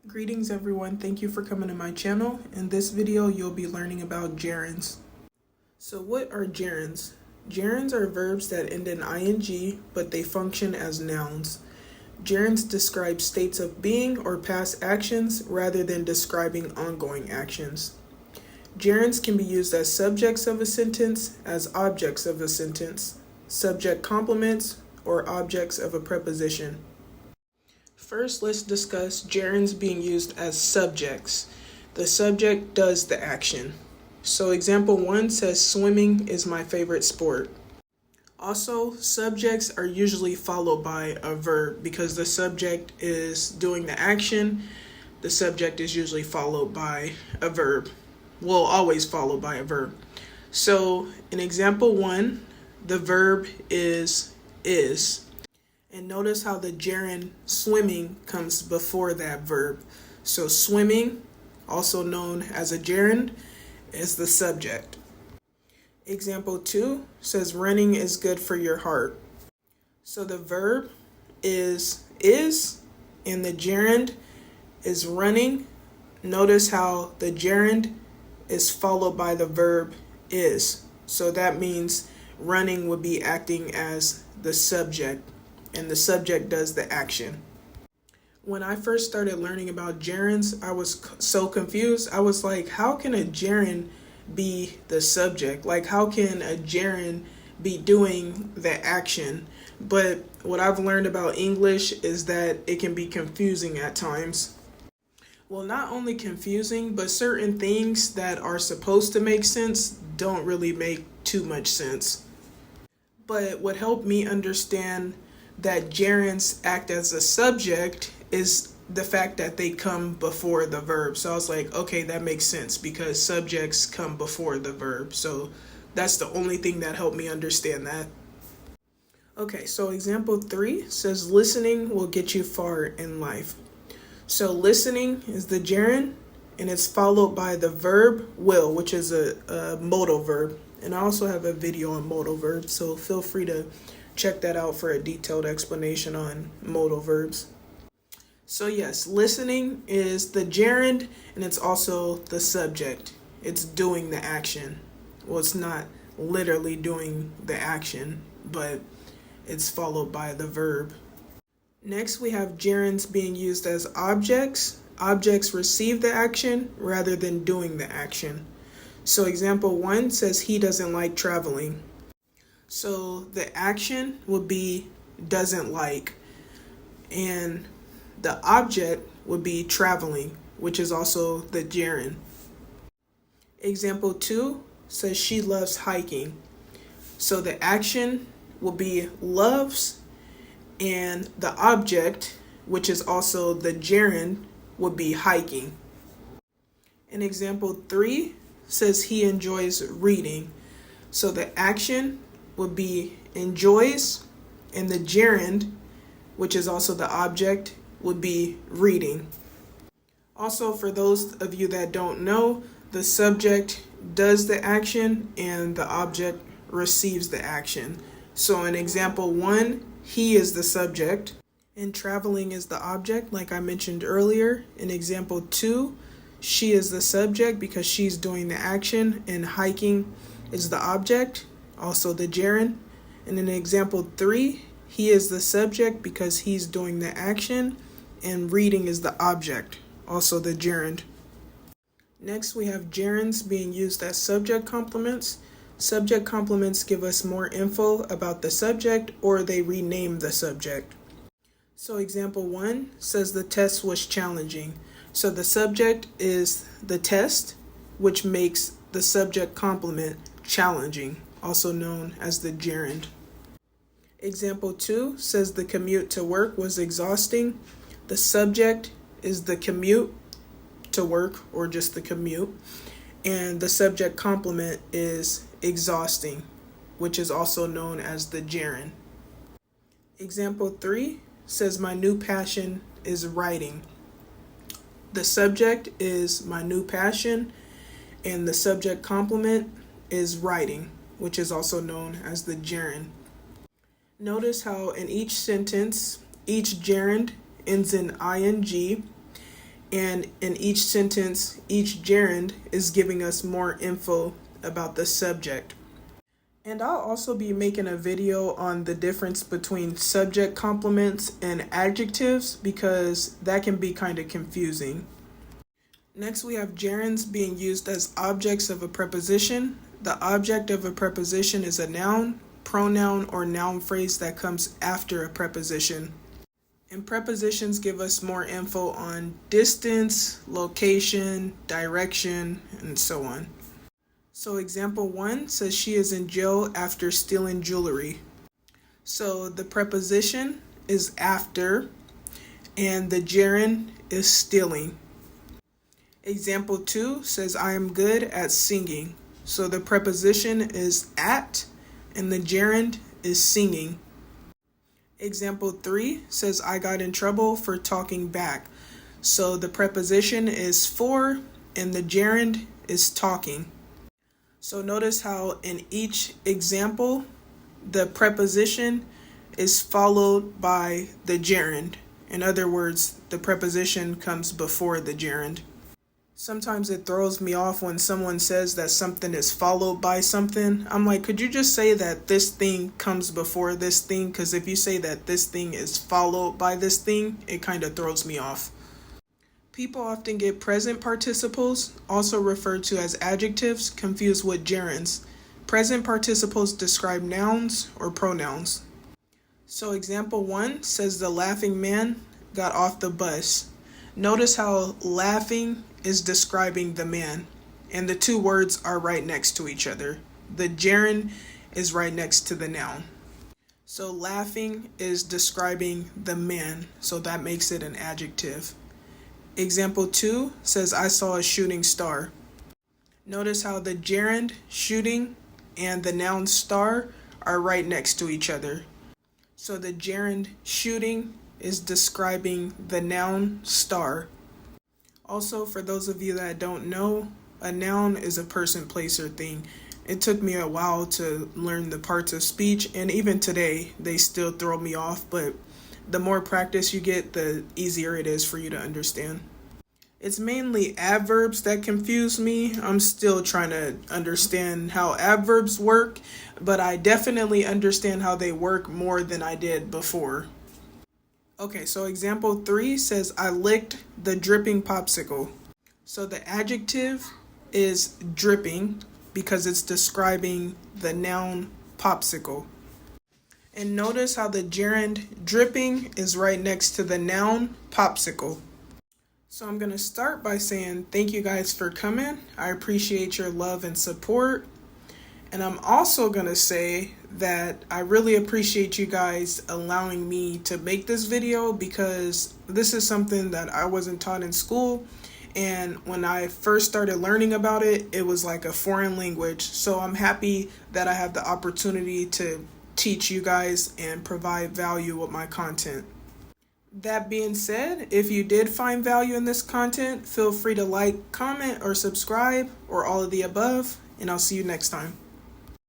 Greetings everyone, thank you for coming to my channel. In this video, you'll be learning about gerunds. So what are gerunds? Gerunds are verbs that end in ing, but they function as nouns. Gerunds describe states of being or past actions rather than describing ongoing actions. Gerunds can be used as subjects of a sentence, as objects of a sentence, subject complements, or objects of a preposition. First, let's discuss gerunds being used as subjects. The subject does the action. So example 1 says swimming is my favorite sport. Also, subjects are usually followed by a verb because the subject is doing the action. The subject is usually followed by a verb. Well, always followed by a verb. So in example 1, the verb is. And notice how the gerund swimming comes before that verb. So swimming, also known as a gerund, is the subject. Example 2 says running is good for your heart. So the verb is, and the gerund is running. Notice how the gerund is followed by the verb is. So that means running would be acting as the subject, and the subject does the action. When I first started learning about gerunds, I was so confused. I was like, how can a gerund be the subject? Like, how can a gerund be doing the action? But what I've learned about English is that it can be confusing at times. Well, not only confusing, but certain things that are supposed to make sense don't really make too much sense. But what helped me understand that gerunds act as a subject is the fact that they come before the verb. So I was like, okay, that makes sense because subjects come before the verb. So that's the only thing that helped me understand that. Okay, so example 3 says listening will get you far in life. So listening is the gerund and it's followed by the verb will, which is a modal verb. And I also have a video on modal verbs, so feel free to check that out for a detailed explanation on modal verbs. So yes, listening is the gerund and it's also the subject. It's doing the action. Well, it's not literally doing the action, but it's followed by the verb. Next, we have gerunds being used as objects. Objects receive the action rather than doing the action. So example 1 says he doesn't like traveling. So the action would be doesn't like, and the object would be traveling, which is also the gerund. Example 2 says she loves hiking. So the action will be loves, and the object, which is also the gerund, would be hiking. And example 3 says he enjoys reading. So the action would be enjoys, and the gerund, which is also the object, would be reading. Also, for those of you that don't know, the subject does the action and the object receives the action. So in example 1, he is the subject and traveling is the object, like I mentioned earlier. In example 2, she is the subject because she's doing the action, and hiking is the object, also the gerund. And in example 3, he is the subject because he's doing the action, and reading is the object, also the gerund. Next, we have gerunds being used as subject complements. Subject complements give us more info about the subject, or they rename the subject. So example 1 says the test was challenging. So the subject is the test, which makes the subject complement challenging, also known as the gerund. Example 2 says the commute to work was exhausting. The subject is the commute to work, or just the commute, and the subject complement is exhausting, which is also known as the gerund. Example 3 says my new passion is writing. The subject is my new passion, and the subject complement is writing, which is also known as the gerund. Notice how in each sentence, each gerund ends in ing, And in each sentence, each gerund is giving us more info about the subject. And I'll also be making a video on the difference between subject complements and adjectives because that can be kind of confusing. Next, we have gerunds being used as objects of a preposition. The object of a preposition is a noun, pronoun, or noun phrase that comes after a preposition. And prepositions give us more info on distance, location, direction, and so on. So example 1 says she is in jail after stealing jewelry. So the preposition is after, and the gerund is stealing. Example 2 says I am good at singing. So the preposition is at, and the gerund is singing. Example 3 says I got in trouble for talking back. So the preposition is for, and the gerund is talking. So notice how in each example, the preposition is followed by the gerund. In other words, the preposition comes before the gerund. Sometimes it throws me off when someone says that something is followed by something. I'm like, could you just say that this thing comes before this thing? Because if you say that this thing is followed by this thing, it kind of throws me off. People often get present participles, also referred to as adjectives, confused with gerunds. Present participles describe nouns or pronouns. So example 1 says the laughing man got off the bus. Notice how laughing is describing the man, and the two words are right next to each other. The gerund is right next to the noun. So laughing is describing the man, so that makes it an adjective. Example 2 says I saw a shooting star. Notice how the gerund shooting and the noun star are right next to each other. So the gerund shooting is describing the noun star. Also, for those of you that don't know, a noun is a person, place, or thing. It took me a while to learn the parts of speech, and even today, they still throw me off, but the more practice you get, the easier it is for you to understand. It's mainly adverbs that confuse me. I'm still trying to understand how adverbs work, but I definitely understand how they work more than I did before. Okay, so example 3 says I licked the dripping popsicle. So the adjective is dripping because it's describing the noun popsicle. And notice how the gerund dripping is right next to the noun popsicle. So I'm going to start by saying thank you guys for coming. I appreciate your love and support. And I'm also going to say that I really appreciate you guys allowing me to make this video because this is something that I wasn't taught in school. And when I first started learning about it, it was like a foreign language. So I'm happy that I have the opportunity to teach you guys and provide value with my content. That being said, if you did find value in this content, feel free to like, comment, or subscribe, or all of the above, and I'll see you next time.